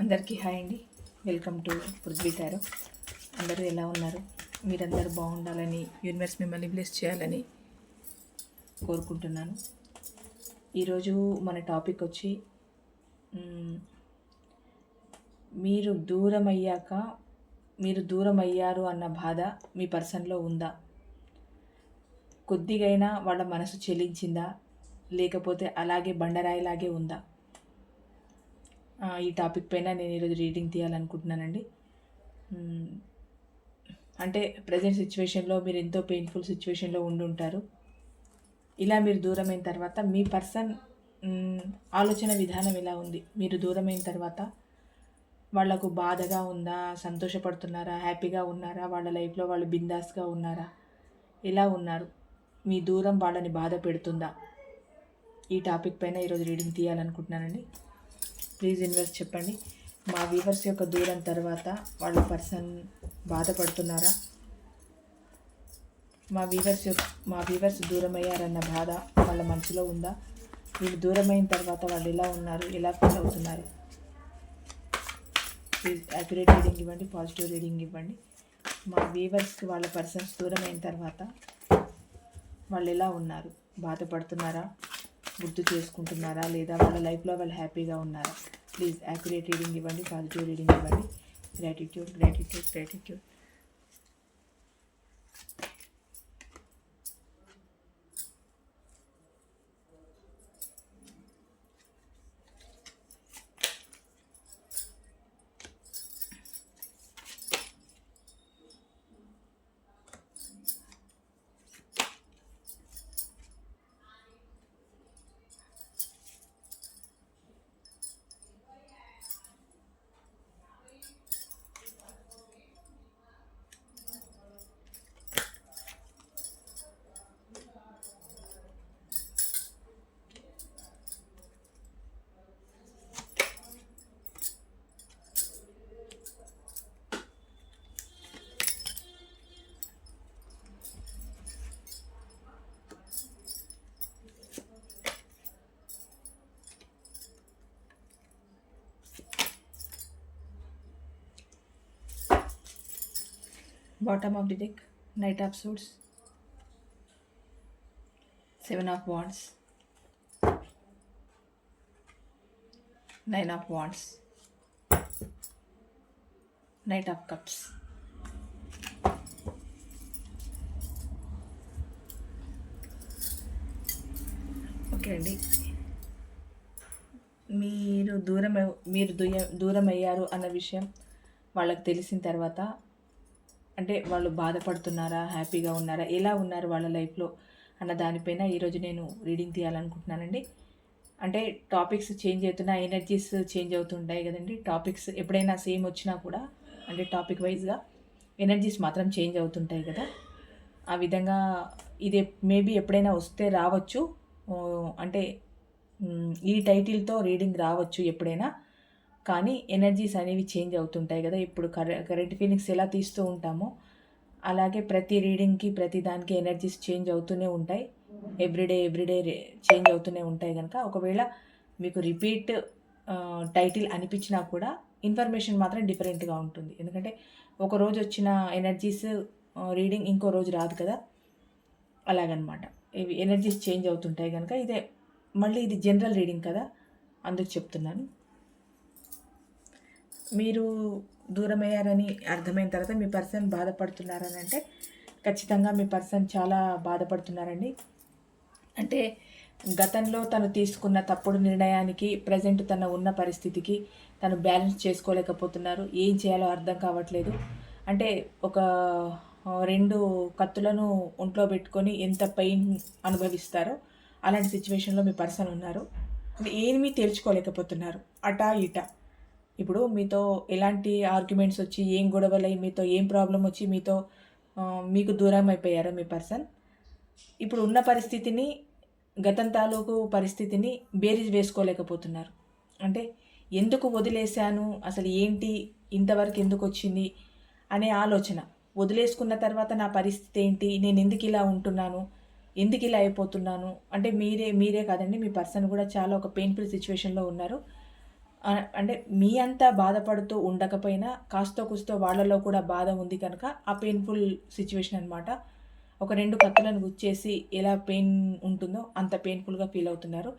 అందరికీ హాయ్ అండి. Welcome to Prithvi tarot. అందరూ ఎలా ఉన్నారు? మీరందరూ బాగుండాలని, యూనివర్స్ మిమ్మల్ని బ్లెస్ చేయాలని కోరుకుంటున్నాను. ఈరోజు మన టాపిక్ వచ్చి మీరు దూరం అయ్యారు అన్న బాధ మీ పర్సన్లో ఉందా? కొద్దిగైనా వాళ్ళ మనసు చెలించిందా, లేకపోతే అలాగే బండరాయిలాగే ఉందా? ఈ టాపిక్ పైన నేను ఈరోజు రీడింగ్ తీయాలనుకుంటున్నానండి. అంటే ప్రజెంట్ సిచ్యువేషన్లో మీరు ఎంతో పెయిన్ఫుల్ సిచ్యువేషన్లో ఉండుంటారు. ఇలా మీరు దూరమైన తర్వాత మీ పర్సన్ ఆలోచన విధానం ఎలా ఉంది? మీరు దూరమైన తర్వాత వాళ్లకు బాధగా ఉందా, సంతోషపడుతున్నారా, హ్యాపీగా ఉన్నారా, వాళ్ళ లైఫ్లో వాళ్ళు బిందాస్గా ఉన్నారా, ఎలా ఉన్నారు? మీ దూరం వాళ్ళని బాధ పెడుతుందా? ఈ టాపిక్ పైన ఈరోజు రీడింగ్ తీయాలనుకుంటున్నానండి. ప్లీజ్ యూనివర్స్ చెప్పండి. మా వ్యూవర్స్ యొక్క దూరం తర్వాత వాళ్ళ పర్సన్ బాధపడుతున్నారా? మా వ్యూవర్స్ దూరం అయ్యారన్న బాధ వాళ్ళ మనసులో ఉందా? వీళ్ళు దూరమైన తర్వాత వాళ్ళు ఎలా ఉన్నారు, ఎలా ఫీల్ అవుతున్నారు? ప్లీజ్ యాక్యురేట్ రీడింగ్ ఇవ్వండి, పాజిటివ్ రీడింగ్ ఇవ్వండి. మా వ్యూవర్స్కి వాళ్ళ పర్సన్స్ దూరమైన తర్వాత వాళ్ళు ఎలా ఉన్నారు? బాధపడుతున్నారా, గుర్తు చేసుకుంటున్నారా, లేదా వాళ్ళ లైఫ్లో వాళ్ళు హ్యాపీగా ఉన్నారా? ప్లీజ్ యాక్యురేట్ రీడింగ్ ఇవ్వండి, పాజిటివ్ రీడింగ్ ఇవ్వండి. Gratitude. Bottom of the deck, Knight of Swords, 7 of Wands, 9 of Wands, Knight of Cups. Okay అండి, మీరు దూరం అయ్యారు అన్న విషయం వాళ్ళకి తెలిసిన తర్వాత అంటే వాళ్ళు బాధపడుతున్నారా, హ్యాపీగా ఉన్నారా, ఎలా ఉన్నారు వాళ్ళ లైఫ్లో అన్న దానిపైన ఈరోజు నేను రీడింగ్ తీయాలనుకుంటున్నానండి. అంటే టాపిక్స్ చేంజ్ అవుతున్నా, ఎనర్జీస్ చేంజ్ అవుతుంటాయి కదండి. టాపిక్స్ ఎప్పుడైనా సేమ్ వచ్చినా కూడా అంటే టాపిక్ వైజ్గా ఎనర్జీస్ మాత్రం చేంజ్ అవుతుంటాయి కదా. ఆ విధంగా ఇది మేబీ ఎప్పుడైనా వస్తే రావచ్చు. అంటే ఈ టైటిల్తో రీడింగ్ రావచ్చు ఎప్పుడైనా, కానీ ఎనర్జీస్ అనేవి చేంజ్ అవుతుంటాయి కదా. ఇప్పుడు కరెంట్ ఫీలింగ్స్ ఎలా తీస్తూ ఉంటామో అలాగే ప్రతి రీడింగ్కి ప్రతి దానికి ఎనర్జీస్ చేంజ్ అవుతూనే ఉంటాయి. ఎవ్రీడే చేంజ్ అవుతూనే ఉంటాయి కనుక ఒకవేళ మీకు రిపీట్ టైటిల్ అనిపించినా కూడా ఇన్ఫర్మేషన్ మాత్రం డిఫరెంట్గా ఉంటుంది. ఎందుకంటే ఒకరోజు వచ్చిన ఎనర్జీస్ రీడింగ్ ఇంకో రోజు రాదు కదా, అలాగనమాట. ఇవి ఎనర్జీస్ చేంజ్ అవుతుంటాయి కనుక మళ్ళీ ఇది జనరల్ రీడింగ్ కదా, అందుకు చెప్తున్నాను. మీరు దూరమయ్యారని అర్థమైన తర్వాత మీ పర్సన్ బాధపడుతున్నారని అంటే ఖచ్చితంగా మీ పర్సన్ చాలా బాధపడుతున్నారండి. అంటే గతంలో తను తీసుకున్న తప్పుడు నిర్ణయానికి ప్రజెంట్ తన ఉన్న పరిస్థితికి తను బ్యాలెన్స్ చేసుకోలేకపోతున్నారు. ఏం చేయాలో అర్థం కావట్లేదు. అంటే ఒక 2 కత్తులను ఒంట్లో పెట్టుకొని ఎంత పెయిన్ అనుభవిస్తారో అలాంటి సిచ్యువేషన్లో మీ పర్సన్ ఉన్నారు. అంటే ఏమీ తేల్చుకోలేకపోతున్నారు, అటా ఇటా. ఇప్పుడు మీతో ఎలాంటి ఆర్గ్యుమెంట్స్ వచ్చి, ఏం గొడవలై, మీతో ఏం ప్రాబ్లం వచ్చి మీకు దూరం అయిపోయారో మీ పర్సన్ ఇప్పుడు ఉన్న పరిస్థితిని, గతం తాలూకు పరిస్థితిని బేరీజ్ వేసుకోలేకపోతున్నారు. అంటే ఎందుకు వదిలేశాను, అసలు ఏంటి, ఇంతవరకు ఎందుకు వచ్చింది అనే ఆలోచన. వదిలేసుకున్న తర్వాత నా పరిస్థితి ఏంటి, నేను ఎందుకు ఇలా ఉంటున్నాను, ఎందుకు ఇలా అయిపోతున్నాను. అంటే మీరే కాదండి, మీ పర్సన్ కూడా చాలా ఒక పెయిన్ఫుల్ సిచ్యువేషన్లో ఉన్నారు. అంటే మీ అంతా బాధపడుతూ ఉండకపోయినా కాస్తో కూస్తో వాళ్ళలో కూడా బాధ ఉంది కనుక ఆ పెయిన్‌ఫుల్ సిట్యుయేషన్ అనమాట. ఒక 2 కత్తులను గుచ్చేసి ఎలా పెయిన్ ఉంటుందో అంత పెయిన్‌ఫుల్‌గా ఫీల్ అవుతున్నారు.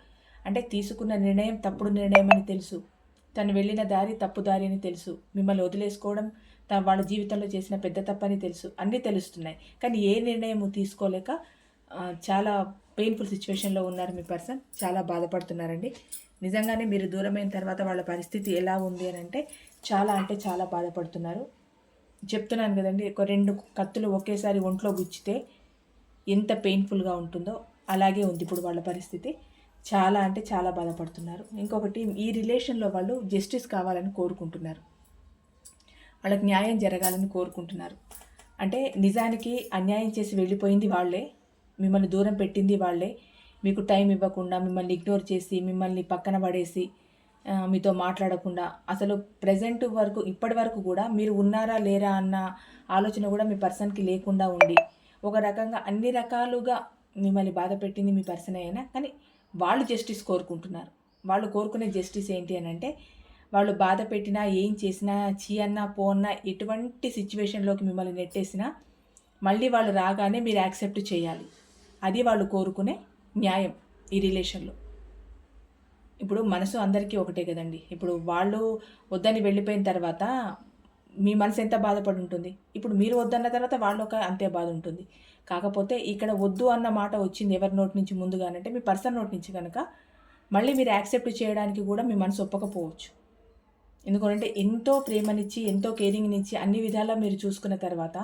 అంటే తీసుకున్న నిర్ణయం తప్పుడు నిర్ణయం అని తెలుసు. తను వెళ్ళిన దారి తప్పు దారి అని తెలుసు. మిమ్మల్ని వదిలేసుకోవడం వాళ్ళ జీవితంలో చేసిన పెద్ద తప్పని తెలుసు. అన్నీ తెలుస్తున్నాయి. కానీ ఏ నిర్ణయము తీసుకోలేక చాలా పెయిన్‌ఫుల్ సిట్యుయేషన్‌లో ఉన్నారు మీ పర్సన్. చాలా బాధపడుతున్నారండి. నిజంగానే మీరు దూరమైన తర్వాత వాళ్ళ పరిస్థితి ఎలా ఉంది అనంటే చాలా అంటే చాలా బాధపడుతున్నారు. చెప్తున్నాను కదండీ! ఒక 2 కత్తులు ఒకేసారి ఒంట్లో గుచ్చితే ఎంత పెయిన్‌ఫుల్‌గా ఉంటుందో అలాగే ఉంది ఇప్పుడు వాళ్ళ పరిస్థితి. చాలా అంటే చాలా బాధపడుతున్నారు. ఇంకొకటి ఈ రిలేషన్‌లో వాళ్ళు జస్టిస్ కావాలని కోరుకుంటున్నారు. వాళ్ళకి న్యాయం జరగాలని కోరుకుంటున్నారు. అంటే నిజానికి అన్యాయం చేసి వెళ్ళిపోయింది వాళ్ళే. మిమ్మల్ని దూరం పెట్టింది వాళ్ళే. మీకు టైం ఇవ్వకుండా, మిమ్మల్ని ఇగ్నోర్ చేసి, మిమ్మల్ని పక్కన పడేసి, మీతో మాట్లాడకుండా అసలు ప్రెజెంట్ వరకు ఇప్పటి వరకు కూడా మీరు ఉన్నారా లేరా అన్న ఆలోచన కూడా మీ పర్సన్‌కి లేకుండా ఉండి, ఒక రకంగా అన్ని రకాలుగా మిమ్మల్ని బాధ పెట్టింది మీ పర్సనే అయినా కానీ వాళ్ళు జస్టిస్ కోరుకుంటున్నారు. వాళ్ళు కోరుకునే జస్టిస్ ఏంటి అనంటే వాళ్ళు బాధ పెట్టినా, ఏం చేసినా, ఛీ అన్నా, పో అన్నా, ఎటువంటి సిట్యుయేషన్‌లోకి మిమ్మల్ని నెట్టేసినా, మళ్ళీ వాళ్ళు రాగానే మీరు యాక్సెప్ట్ చేయాలి. అది వాళ్ళు కోరుకునే న్యాయం ఈ రిలేషన్‌లో. ఇప్పుడు మనసు అందరికీ ఒకటే కదండీ! ఇప్పుడు వాళ్ళు వద్దని వెళ్ళిపోయిన తర్వాత మీ మనసు ఎంత బాధపడి ఉంటుంది. ఇప్పుడు మీరు వద్దన్న తర్వాత వాళ్ళొక అంతే బాధ ఉంటుంది. కాకపోతే ఇక్కడ వద్దు అన్న మాట వచ్చింది ఎవరి నోటి నుంచి ముందుగానంటే మీ పర్సన్ నోటి నుంచి కనుక మళ్ళీ మీరు యాక్సెప్ట్ చేయడానికి కూడా మీ మనసు ఒప్పకపోవచ్చు. ఎందుకంటే ఎంతో ప్రేమనిచ్చి, ఎంతో కేరింగ్‌నిచ్చి అన్ని విధాలా మీరు చూసుకున్న తర్వాత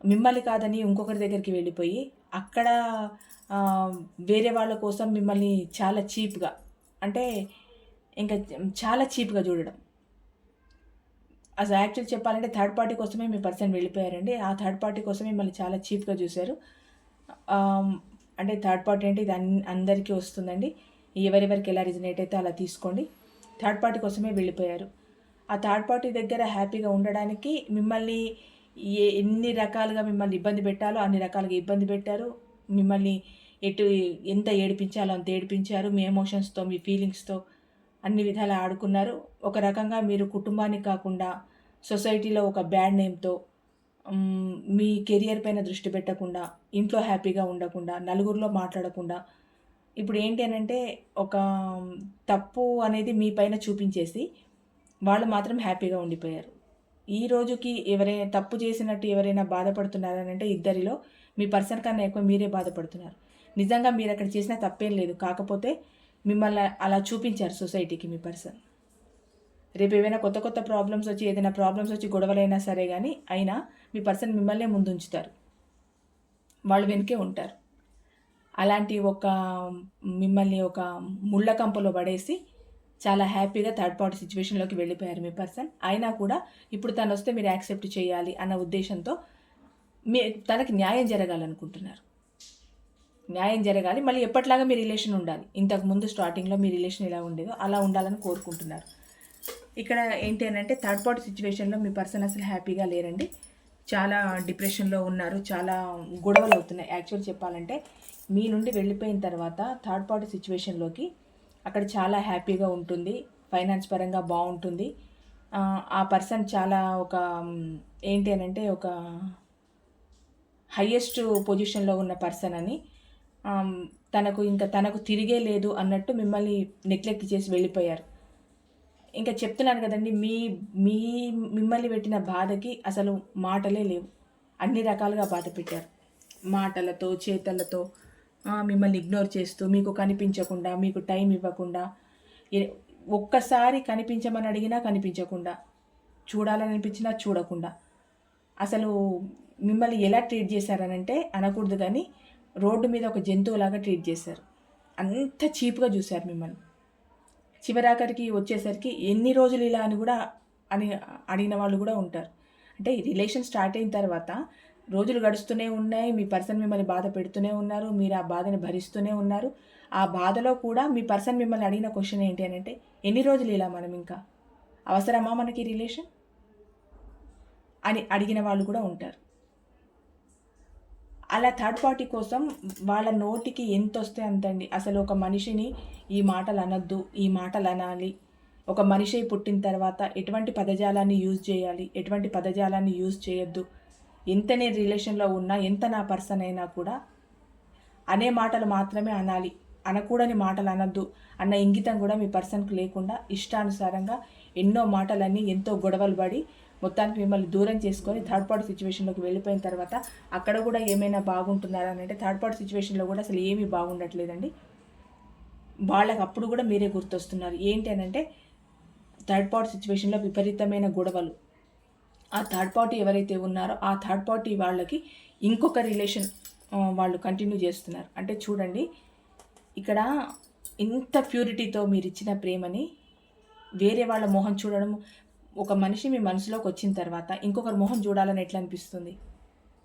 మిమ్మల్ని కాదని ఇంకొకరి దగ్గరికి వెళ్ళిపోయి అక్కడ వేరే వాళ్ళ కోసం మిమ్మల్ని చాలా చీప్‌గా అంటే ఇంకా చాలా చీప్‌గా చూడడం. అసలు యాక్చువల్ చెప్పాలంటే థర్డ్ పార్టీ కోసమే మీ పర్సన్ వెళ్ళిపోయారండి. ఆ థర్డ్ పార్టీ కోసమే మిమ్మల్ని చాలా చీప్‌గా చూసారు. అంటే థర్డ్ పార్టీ అంటే ఇది అందరికీ వస్తుందండి. ఎవరెవరికి ఎలా రిజనేట్ అయితే అలా తీసుకోండి. థర్డ్ పార్టీ కోసమే వెళ్ళిపోయారు. ఆ థర్డ్ పార్టీ దగ్గర హ్యాపీగా ఉండడానికి మిమ్మల్ని ఎన్ని రకాలుగా మిమ్మల్ని ఇబ్బంది పెట్టాలో అన్ని రకాలుగా ఇబ్బంది పెట్టారు. మిమ్మల్ని ఎంత ఏడిపించాలో అంత ఏడిపించారు. మీ ఎమోషన్స్‌తో, మీ ఫీలింగ్స్‌తో అన్ని విధాలా ఆడుకున్నారు. ఒక రకంగా మీరు కుటుంబానికి కాకుండా సొసైటీలో ఒక బ్యాడ్ నేమ్‌తో మీ కెరియర్ పైన దృష్టి పెట్టకుండా, ఇంట్లో హ్యాపీగా ఉండకుండా, నలుగురిలో మాట్లాడకుండా ఇప్పుడు ఏంటి అనంటే ఒక తప్పు అనేది మీ పైన చూపించేసి వాళ్ళు మాత్రం హ్యాపీగా ఉండిపోయారు. ఈ రోజుకి ఎవరైనా తప్పు చేసినట్టు ఎవరైనా బాధపడుతున్నారనంటే ఇద్దరిలో మీ పర్సన్ కన్నా ఎక్కువ మీరే బాధపడుతున్నారు. నిజంగా మీరు అక్కడ చేసిన తప్పేం లేదు. కాకపోతే మిమ్మల్ని అలా చూపించారు సొసైటీకి మీ పర్సన్. రేపు ఏవైనా కొత్త కొత్త ప్రాబ్లమ్స్ వచ్చి ఏదైనా ప్రాబ్లమ్స్ వచ్చి గొడవలైనా సరే కానీ అయినా మీ పర్సన్ మిమ్మల్నే ముందుంచుతారు. వాళ్ళు వెనకే ఉంటారు. అలాంటి ఒక మిమ్మల్ని ఒక ముళ్ళ కంపలో పడేసి చాలా హ్యాపీగా థర్డ్ పార్టీ సిచ్యువేషన్లోకి వెళ్ళిపోయారు మీ పర్సన్. అయినా కూడా ఇప్పుడు తను వస్తే మీరు యాక్సెప్ట్ చేయాలి అన్న ఉద్దేశంతో తనకి న్యాయం జరగాలనుకుంటున్నారు. న్యాయం జరగాలి, మళ్ళీ ఎప్పటిలాగా మీ రిలేషన్ ఉండాలి. ఇంతకుముందు స్టార్టింగ్లో మీ రిలేషన్ ఎలా ఉండేదో అలా ఉండాలని కోరుకుంటున్నారు. ఇక్కడ ఏంటి అనంటే థర్డ్ పార్టీ సిచ్యువేషన్లో మీ పర్సన్ అసలు హ్యాపీగా లేరండి. చాలా డిప్రెషన్లో ఉన్నారు. చాలా గొడవలు అవుతున్నాయి. యాక్చువల్ చెప్పాలంటే మీ నుండి వెళ్ళిపోయిన తర్వాత థర్డ్ పార్టీ సిచ్యువేషన్లోకి అక్కడ చాలా హ్యాపీగా ఉంటుంది. ఫైనాన్స్ పరంగా బాగుంటుంది. ఆ పర్సన్ చాలా ఒక ఏంటి అనంటే ఒక హయ్యెస్ట్ పొజిషన్లో ఉన్న పర్సన్ అని తనకు తిరిగే లేదు అన్నట్టు మిమ్మల్ని నెగ్లెక్ట్ చేసి వెళ్ళిపోయారు. ఇంకా చెప్తున్నాను కదండి మీ మిమ్మల్ని పెట్టిన బాధకి అసలు మాటలే లేవు. అన్ని రకాలుగా బాధ పెట్టారు. మాటలతో, చేతలతో మిమ్మల్ని ఇగ్నోర్ చేస్తూ, మీకు కనిపించకుండా, మీకు టైం ఇవ్వకుండా, ఒక్కసారి కనిపించమని అడిగినా కనిపించకుండా, చూడాలని అనిపించినా చూడకుండా, అసలు మిమ్మల్ని ఎలా ట్రీట్ చేశారనంటే అనకూడదు కానీ రోడ్డు మీద ఒక జంతువులాగా ట్రీట్ చేశారు. అంత చీప్గా చూశారు మిమ్మల్ని. చివరాఖరికి వచ్చేసరికి ఎన్ని రోజులు ఇలా అని కూడా అడిగిన వాళ్ళు కూడా ఉంటారు. అంటే రిలేషన్ స్టార్ట్ అయిన తర్వాత రోజులు గడుస్తూనే ఉన్నాయి. మీ పర్సన్ మిమ్మల్ని బాధ పెడుతూనే ఉన్నారు. మీరు ఆ బాధని భరిస్తూనే ఉన్నారు. ఆ బాధలో కూడా మీ పర్సన్ మిమ్మల్ని అడిగిన క్వశ్చన్ ఏంటి అని అంటే ఎన్ని రోజులు ఇలా మనం ఇంకా అవసరమా మనకి రిలేషన్ అని అడిగిన వాళ్ళు కూడా ఉంటారు. అలా థర్డ్ పార్టీ కోసం వాళ్ళ నోటికి ఎంత వస్తే అంతండి. అసలు ఒక మనిషిని ఈ మాటలు అనొద్దు, ఈ మాటలు అనాలి, ఒక మనిషి పుట్టిన తర్వాత ఎటువంటి పదజాలాన్ని యూజ్ చేయాలి, ఎటువంటి పదజాలాన్ని యూజ్ చేయొద్దు, ఎంత నేను రిలేషన్లో ఉన్నా, ఎంత నా పర్సన్ అయినా కూడా అనే మాటలు మాత్రమే అనాలి, అనకూడని మాటలు అనొద్దు అన్న ఇంగితం కూడా మీ పర్సన్కి లేకుండా ఇష్టానుసారంగా ఎన్నో మాటలన్నీ ఎంతో గొడవలు పడి మొత్తానికి మిమ్మల్ని దూరం చేసుకొని థర్డ్ పార్టీ సిచ్యువేషన్లోకి వెళ్ళిపోయిన తర్వాత అక్కడ కూడా ఏమైనా బాగుంటున్నారా అని అంటే థర్డ్ పార్టీ సిచ్యువేషన్లో కూడా అసలు ఏమీ బాగుండట్లేదండి. వాళ్ళకి అప్పుడు కూడా మీరే గుర్తొస్తున్నారు. ఏంటి అని అంటే థర్డ్ పార్టీ సిచ్యువేషన్లో విపరీతమైన గొడవలు. ఆ థర్డ్ పార్టీ ఎవరైతే ఉన్నారో ఆ థర్డ్ పార్టీ వాళ్ళకి ఇంకొక రిలేషన్ వాళ్ళు కంటిన్యూ చేస్తున్నారు. అంటే చూడండి, ఇక్కడ ఇంత ప్యూరిటీతో మీరు ఇచ్చిన ప్రేమని వేరే వాళ్ళ మొహం చూడడం, ఒక మనిషి మీ మనసులోకి వచ్చిన తర్వాత ఇంకొకరి మొహం చూడాలని ఎట్లా అనిపిస్తుంది,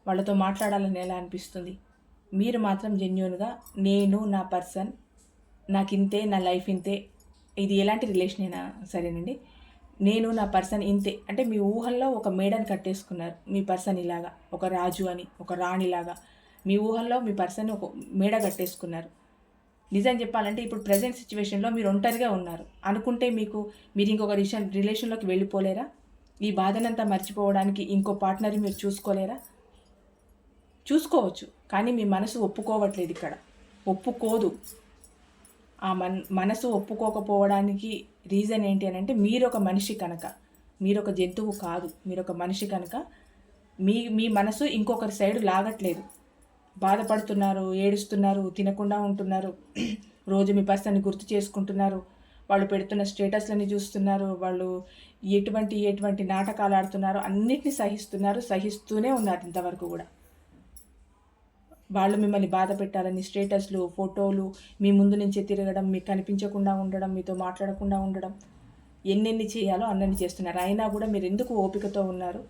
వాళ్ళతో మాట్లాడాలని ఎలా అనిపిస్తుంది? మీరు మాత్రం జెన్యూన్గా నేను నా పర్సన్, నాకు ఇంతే, నా లైఫ్ ఇంతే, ఇది ఎలాంటి రిలేషన్ అయినా సరేనండి, నేను నా పర్సన్ ఇంతే అంటే మీ ఊహల్లో ఒక మేడని కట్టేసుకున్నారు. మీ పర్సన్ ఇలాగా ఒక రాజు అని, ఒక రాణిలాగా మీ ఊహల్లో మీ పర్సన్ ఒక మేడ కట్టేసుకున్నారు. నిజం చెప్పాలంటే ఇప్పుడు ప్రజెంట్ సిచ్యువేషన్లో మీరు ఒంటరిగా ఉన్నారు అనుకుంటే మీరు ఇంకొక రిలేషన్లోకి వెళ్ళిపోలేరా? ఈ బాధనంతా మర్చిపోవడానికి ఇంకో పార్ట్నర్ మీరు చూసుకోలేరా? చూసుకోవచ్చు, కానీ మీ మనసు ఒప్పుకోవట్లేదు. ఇక్కడ ఒప్పుకోదు. ఆ మనసు ఒప్పుకోకపోవడానికి రీజన్ ఏంటి అని అంటే మీరు ఒక మనిషి కనుక, మీరు ఒక జంతువు కాదు, మీరు ఒక మనిషి కనుక మీ మనసు ఇంకొకరి సైడ్ లాగట్లేదు. బాధపడుతున్నారు, ఏడుస్తున్నారు, తినకుండా ఉంటున్నారు, రోజు మీ పర్సన్ని గుర్తు చేసుకుంటున్నారు, వాళ్ళు పెడుతున్న స్టేటస్లని చూస్తున్నారు, వాళ్ళు ఎటువంటి నాటకాలు ఆడుతున్నారో అన్నిటినీ సహిస్తూనే ఉన్నారు ఇంతవరకు కూడా. వాళ్ళు మిమ్మల్ని బాధ పెట్టాలని స్టేటస్లు, ఫోటోలు, మీ ముందు నుంచే తిరగడం, మీకు కనిపించకుండా ఉండడం, మీతో మాట్లాడకుండా ఉండడం, ఎన్నెన్ని చేయాలో అన్నీ చేస్తున్నారు. అయినా కూడా మీరు ఎందుకు ఓపికతో ఉన్నారు?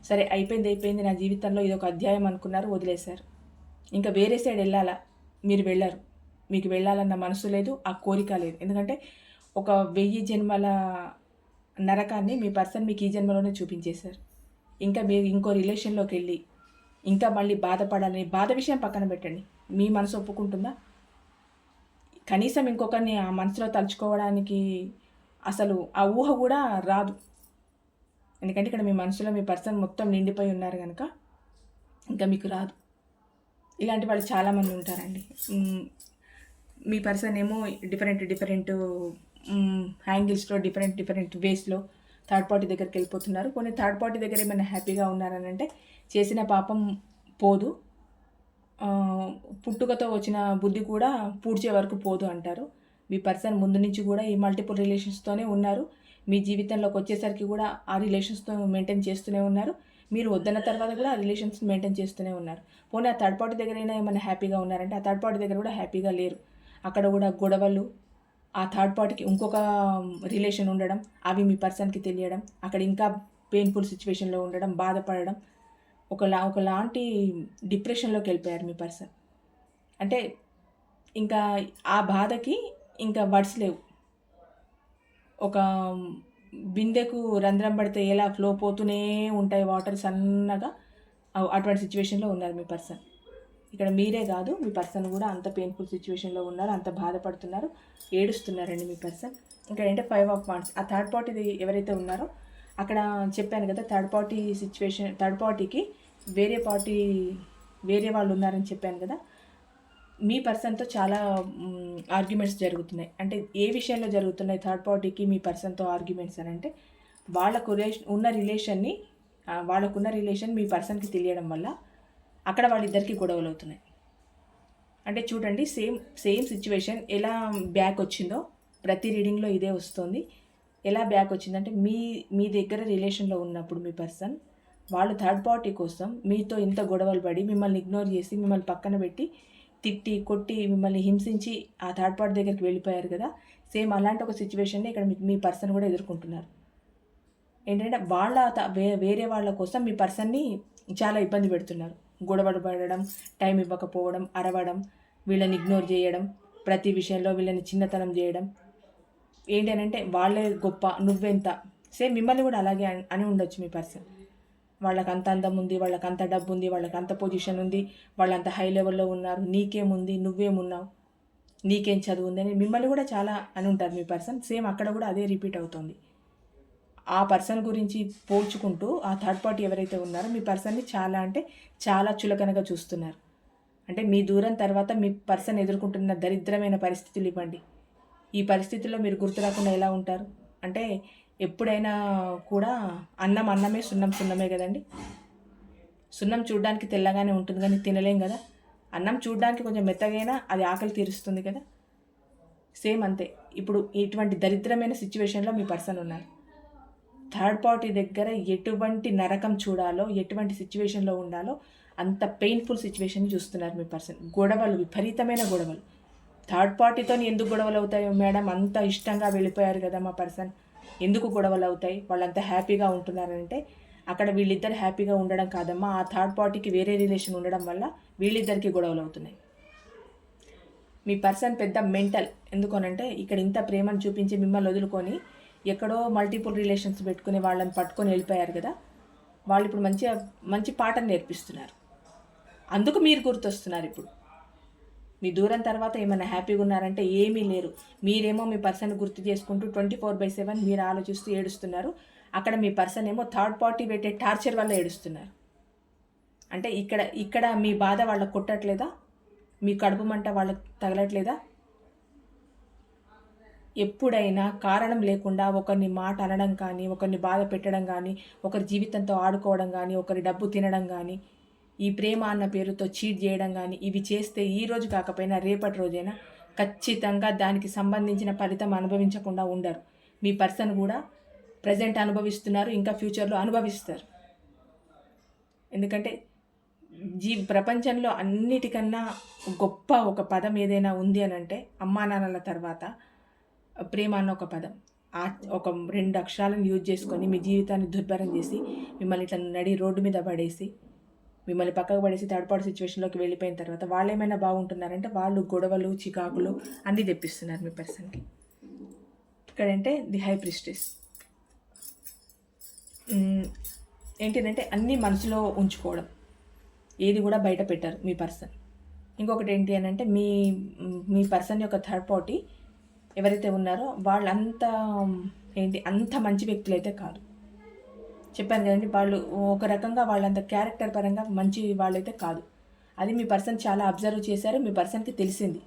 సరే అయిపోయింది, నా జీవితంలో ఇది ఒక అధ్యాయం అనుకున్నారు, వదిలేశారు. ఇంకా వేరే సైడ్ వెళ్ళాలా? మీరు వెళ్ళరు. మీకు వెళ్ళాలన్న మనసు లేదు, ఆ కోరిక లేదు. ఎందుకంటే ఒక 1000 జన్మల నరకాన్ని మీ పర్సన్ మీకు ఈ జన్మలోనే చూపించేశారు. ఇంకా మీరు ఇంకో రిలేషన్లోకి వెళ్ళి ఇంకా మళ్ళీ బాధపడాలని, బాధ విషయం పక్కన పెట్టండి, మీ మనసు ఒప్పుకుంటుందా? కనీసం ఇంకొకరిని ఆ మనసులో తలుచుకోవడానికి అసలు ఆ ఊహ కూడా రాదు. ఎందుకంటే ఇక్కడ మీ మనసులో మీ పర్సన్ మొత్తం నిండిపోయి ఉన్నారు కనుక ఇంకా మీకు రాదు. ఇలాంటి వాళ్ళు చాలామంది ఉంటారండి. మీ పర్సన్ ఏమో డిఫరెంట్ యాంగిల్స్లో డిఫరెంట్ వేస్లో థర్డ్ పార్టీ దగ్గరికి వెళ్ళిపోతున్నారు. కొన్ని థర్డ్ పార్టీ దగ్గర ఏమైనా హ్యాపీగా ఉన్నారని అంటే చేసిన పాపం పోదు, పుట్టుకతో వచ్చిన బుద్ధి కూడా పూడ్చే వరకు పోదు అంటారు. మీ పర్సన్ ముందు నుంచి కూడా ఈ మల్టిపుల్ రిలేషన్స్తోనే ఉన్నారు. మీ జీవితంలోకి వచ్చేసరికి కూడా ఆ రిలేషన్స్తో మెయింటైన్ చేస్తూనే ఉన్నారు. మీరు వద్దన్న తర్వాత కూడా ఆ రిలేషన్స్ మెయింటైన్ చేస్తూనే ఉన్నారు. పోనీ ఆ థర్డ్ పార్టీ దగ్గరైనా ఏమైనా హ్యాపీగా ఉన్నారంటే ఆ థర్డ్ పార్టీ దగ్గర కూడా హ్యాపీగా లేరు. అక్కడ కూడా గొడవలు, ఆ థర్డ్ పార్టీకి ఇంకొక రిలేషన్ ఉండడం, అవి మీ పర్సన్కి తెలియడం, అక్కడ ఇంకా పెయిన్ఫుల్ సిచ్యువేషన్లో ఉండడం, బాధపడడం, ఒకలాంటి డిప్రెషన్లోకి వెళ్ళిపోయారు మీ పర్సన్. అంటే ఇంకా ఆ బాధకి ఇంకా వర్డ్స్ లేవు. ఒక బిందెకు రంధ్రం పడితే ఎలా ఫ్లో పోతూనే ఉంటాయి వాటర్ సన్నగా, అటువంటి సిచ్యువేషన్లో ఉన్నారు మీ పర్సన్. ఇక్కడ మీరే కాదు, మీ పర్సన్ కూడా అంత పెయిన్ఫుల్ సిచ్యువేషన్లో ఉన్నారు, అంత బాధపడుతున్నారు, ఏడుస్తున్నారండి మీ పర్సన్. ఇక్కడ ఏంటంటే 5 ఆఫ్ వాండ్స్. ఆ థర్డ్ పార్టీ ఎవరైతే ఉన్నారో అక్కడ చెప్పాను కదా, థర్డ్ పార్టీకి వేరే వాళ్ళు ఉన్నారని చెప్పాను కదా. మీ పర్సన్తో చాలా ఆర్గ్యుమెంట్స్ జరుగుతున్నాయి. అంటే ఏ విషయంలో జరుగుతున్నాయి థర్డ్ పార్టీకి మీ పర్సన్తో ఆర్గ్యుమెంట్స్ అని అంటే వాళ్ళకున్న రిలేషన్ మీ పర్సన్కి తెలియడం వల్ల అక్కడ వాళ్ళిద్దరికీ గొడవలు అవుతున్నాయి. అంటే చూడండి, సేమ్ సిచ్యువేషన్ ఎలా బ్యాక్ వచ్చిందో ప్రతి రీడింగ్లో ఇదే వస్తుంది. ఎలా బ్యాక్ వచ్చిందంటే మీ దగ్గర రిలేషన్లో ఉన్నప్పుడు మీ పర్సన్ వాళ్ళు థర్డ్ పార్టీ కోసం మీతో ఇంత గొడవలు పడి మిమ్మల్ని ఇగ్నోర్ చేసి మిమ్మల్ని పక్కన పెట్టి తిట్టి కొట్టి మిమ్మల్ని హింసించి ఆ థర్డ్ పార్టీ దగ్గరికి వెళ్ళిపోయారు కదా. సేమ్ అలాంటి ఒక సిచ్యువేషన్ని ఇక్కడ మీ పర్సన్ కూడా ఎదుర్కొంటున్నారు. ఏంటంటే వేరే వాళ్ళ కోసం మీ పర్సన్ని చాలా ఇబ్బంది పెడుతున్నారు. గొడవలు పడడం, టైం ఇవ్వకపోవడం, అరవడం, వీళ్ళని ఇగ్నోర్ చేయడం, ప్రతి విషయంలో వీళ్ళని చిన్నతనం చేయడం. ఏంటి అని అంటే వాళ్ళే గొప్ప, నువ్వెంత. సేమ్ మిమ్మల్ని కూడా అలాగే అని ఉండొచ్చు మీ పర్సన్. వాళ్ళకి అంత అందం ఉంది, వాళ్ళకి అంత డబ్బు ఉంది, వాళ్ళకి అంత పొజిషన్ ఉంది, వాళ్ళంత హై లెవెల్లో ఉన్నారు, నీకేముంది, నువ్వేమున్నావు, నీకేం చదువు ఉందని మిమ్మల్ని కూడా చాలా అని ఉంటారు మీ పర్సన్. సేమ్ అక్కడ కూడా అదే రిపీట్ అవుతుంది. ఆ పర్సన్ గురించి పోల్చుకుంటూ ఆ థర్డ్ పార్టీ ఎవరైతే ఉన్నారో మీ పర్సన్ని చాలా అంటే చాలా చులకనగా చూస్తున్నారు. అంటే మీ దూరం తర్వాత మీ పర్సన్ ఎదుర్కొంటున్న దరిద్రమైన పరిస్థితులు ఇవ్వండి. ఈ పరిస్థితుల్లో మీరు గుర్తు రాకుండా ఎలా ఉంటారు? అంటే ఎప్పుడైనా కూడా అన్నం అన్నమే, సున్నం సున్నమే కదండి. సున్నం చూడడానికి తెల్లగానే ఉంటుంది కానీ తినలేం కదా. అన్నం చూడడానికి కొంచెం మెత్తగైనా అది ఆకలి తీరుస్తుంది కదా. సేమ్ అంతే. ఇప్పుడు ఇటువంటి దరిద్రమైన సిచ్యువేషన్లో మీ పర్సన్ ఉన్నారు. థర్డ్ పార్టీ దగ్గర ఎటువంటి నరకం చూడాలో, ఎటువంటి సిచ్యువేషన్లో ఉండాలో అంత పెయిన్ఫుల్ సిచ్యువేషన్ చూస్తున్నారు మీ పర్సన్. గొడవలు, విపరీతమైన గొడవలు. థర్డ్ పార్టీతో ఎందుకు గొడవలు అవుతాయో మేడం, అంత ఇష్టంగా వెళ్ళిపోయారు కదా మా పర్సన్, ఎందుకు గొడవలు అవుతాయి? వాళ్ళంతా హ్యాపీగా ఉంటున్నారంటే అక్కడ వీళ్ళిద్దరు హ్యాపీగా ఉండడం కాదమ్మా, ఆ థర్డ్ పార్టీకి వేరే రిలేషన్ ఉండడం వల్ల వీళ్ళిద్దరికి గొడవలు అవుతున్నాయి. మీ పర్సన్ పెద్ద మెంటల్. ఎందుకనంటే ఇక్కడ ఇంత ప్రేమను చూపించి మిమ్మల్ని వదులుకొని ఎక్కడో మల్టిపుల్ రిలేషన్స్ పెట్టుకుని వాళ్ళని పట్టుకొని వెళ్ళిపోయారు కదా. వాళ్ళు ఇప్పుడు మంచి పాఠం నేర్పిస్తున్నారు. అందుకు మీరు గుర్తొస్తున్నారు ఇప్పుడు. మీ దూరం తర్వాత ఏమైనా హ్యాపీగా ఉన్నారంటే ఏమీ లేరు. మీరేమో మీ పర్సన్ గుర్తు చేసుకుంటూ 24/7 మీరు ఆలోచిస్తూ ఏడుస్తున్నారు. అక్కడ మీ పర్సన్ ఏమో థర్డ్ పార్టీ పెట్టే టార్చర్ వల్ల ఏడుస్తున్నారు. అంటే ఇక్కడ మీ బాధ వాళ్ళకు కొట్టట్లేదా? మీ కడుపు మంట వాళ్ళకి తగలట్లేదా? ఎప్పుడైనా కారణం లేకుండా ఒకరిని మాట అనడం కానీ, ఒకరిని బాధ పెట్టడం కానీ, ఒకరి జీవితంతో ఆడుకోవడం కానీ, ఒకరి డబ్బు తినడం కానీ, ఈ ప్రేమ అన్న పేరుతో చీట్ చేయడం కానీ, ఇవి చేస్తే ఈ రోజు కాకపోయినా రేపటి రోజైనా ఖచ్చితంగా దానికి సంబంధించిన ఫలితం అనుభవించకుండా ఉండరు. మీ పర్సన్ కూడా ప్రజెంట్ అనుభవిస్తున్నారు, ఇంకా ఫ్యూచర్లో అనుభవిస్తారు. ఎందుకంటే ప్రపంచంలో అన్నిటికన్నా గొప్ప ఒక పదం ఏదైనా ఉంది అని అంటే అమ్మా నాన్నల తర్వాత ప్రేమ అన్న ఒక పదం. ఒక 2 అక్షరాలను యూజ్ చేసుకొని మీ జీవితాన్ని దుర్భరం చేసి మిమ్మల్ని ఇట్లా నడి రోడ్డు మీద పడేసి మిమ్మల్ని పక్కకు పడేసి థర్డ్ పార్టీ సిచ్యువేషన్లోకి వెళ్ళిపోయిన తర్వాత వాళ్ళు ఏమైనా బాగుంటున్నారంటే వాళ్ళు గొడవలు, చికాకులు అన్నీ తెప్పిస్తున్నారు మీ పర్సన్కి. ఇక్కడంటే ది హై ప్రిస్టెస్ ఏంటిదంటే అన్నీ మనసులో ఉంచుకోవడం, ఏది కూడా బయట పెట్టారు మీ పర్సన్. ఇంకొకటి ఏంటి అని అంటే మీ పర్సన్ యొక్క థర్డ్ పార్టీ ఎవరైతే ఉన్నారో వాళ్ళంతా అంత మంచి వ్యక్తులు అయితే కాదు. చెప్పాను కదండి, వాళ్ళు ఒక రకంగా వాళ్ళంత క్యారెక్టర్ పరంగా మంచి వాళ్ళైతే కాదు. అది మీ పర్సన్ చాలా అబ్జర్వ్ చేశారు, మీ పర్సన్కి తెలిసింది.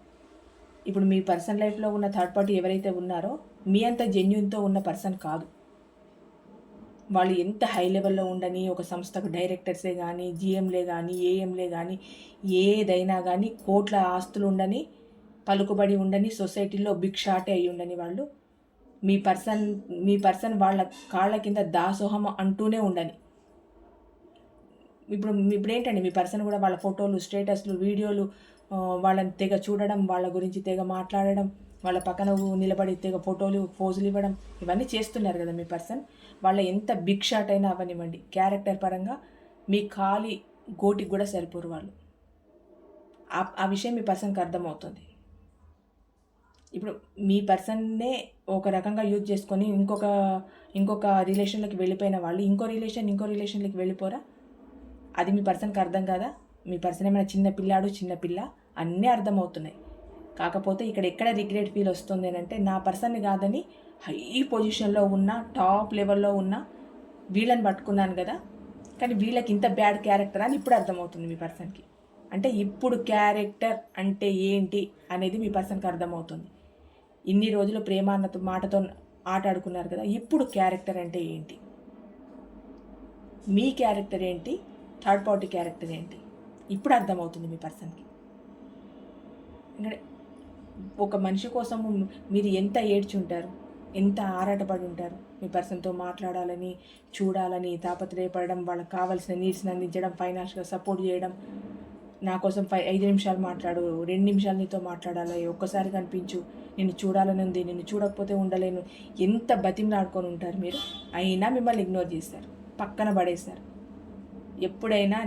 ఇప్పుడు మీ పర్సన్ లైఫ్లో ఉన్న థర్డ్ పార్టీ ఎవరైతే ఉన్నారో మీ అంత జెన్యూన్తో ఉన్న పర్సన్ కాదు. వాళ్ళు ఎంత హై లెవెల్లో ఉండని, ఒక సంస్థకు డైరెక్టర్సే కానీ, జిఎంలే కానీ, ఏఎంలే కానీ, ఏదైనా కానీ, కోట్ల ఆస్తులు ఉండని, పలుకుబడి ఉండని, సొసైటీలో బిగ్ షాటే అయి ఉండని వాళ్ళు మీ పర్సన్ వాళ్ళ కాళ్ళ కింద దాసోహం అంటూనే ఉండని. ఇప్పుడు ఏంటండి, మీ పర్సన్ కూడా వాళ్ళ ఫోటోలు, స్టేటస్లు, వీడియోలు వాళ్ళని తెగ చూడడం, వాళ్ళ గురించి తెగ మాట్లాడడం, వాళ్ళ పక్కన నిలబడి తెగ ఫోటోలు, పోజులు ఇవ్వడం, ఇవన్నీ చేస్తున్నారు కదా మీ పర్సన్. వాళ్ళ ఎంత బిగ్ షాట్ అయినా అవనివ్వండి, క్యారెక్టర్ పరంగా మీ ఖాళీ గోటికి కూడా సరిపోరు వాళ్ళు. ఆ విషయం మీ పర్సన్కి అర్థమవుతుంది. ఇప్పుడు మీ పర్సన్నే ఒక రకంగా యూజ్ చేసుకొని ఇంకొక రిలేషన్లోకి వెళ్ళిపోయిన వాళ్ళు ఇంకో రిలేషన్లోకి వెళ్ళిపోరా? అది మీ పర్సన్కి అర్థం కాదా? మీ పర్సన్ ఏమైనా చిన్న పిల్ల అన్నీ అర్థమవుతున్నాయి. కాకపోతే ఎక్కడ రిగ్రెట్ ఫీల్ వస్తుంది అని అంటే, నా పర్సన్ని కాదని హై పొజిషన్లో ఉన్న, టాప్ లెవెల్లో ఉన్న వీళ్ళని పట్టుకున్నాను కదా, కానీ వీళ్ళకి ఇంత బ్యాడ్ క్యారెక్టర్ అని ఇప్పుడు అర్థమవుతుంది మీ పర్సన్కి. అంటే ఇప్పుడు క్యారెక్టర్ అంటే ఏంటి అనేది మీ పర్సన్కి అర్థమవుతుంది. ఇన్ని రోజులు ప్రేమ అన్నతో మాటతో ఆట ఆడుకున్నారు కదా, ఇప్పుడు క్యారెక్టర్ అంటే ఏంటి, మీ క్యారెక్టర్ ఏంటి, థర్డ్ పార్టీ క్యారెక్టర్ ఏంటి ఇప్పుడు అర్థమవుతుంది మీ పర్సన్కి. ఎందుకంటే ఒక మనిషి కోసం మీరు ఎంత ఏడ్చి ఉంటారు, ఎంత ఆరాటపడి ఉంటారు. మీ పర్సన్తో మాట్లాడాలని, చూడాలని తాపత్రయపడడం, వాళ్ళకి కావాల్సిన నీడ్స్ని అందించడం, ఫైనాన్షియల్గా సపోర్ట్ చేయడం, నా కోసం 5 నిమిషాలు మాట్లాడు, 2 నిమిషాలు నీతో మాట్లాడాలి, ఒక్కసారి కనిపించు, నిన్ను చూడాలని ఉంది, నిన్ను చూడకపోతే ఉండలేను, ఎంత బతిమలాడుకొని ఉంటారు మీరు. అయినా మిమ్మల్ని ఇగ్నోర్ చేస్తారు, పక్కన పడేస్తారు. ఎప్పుడైనా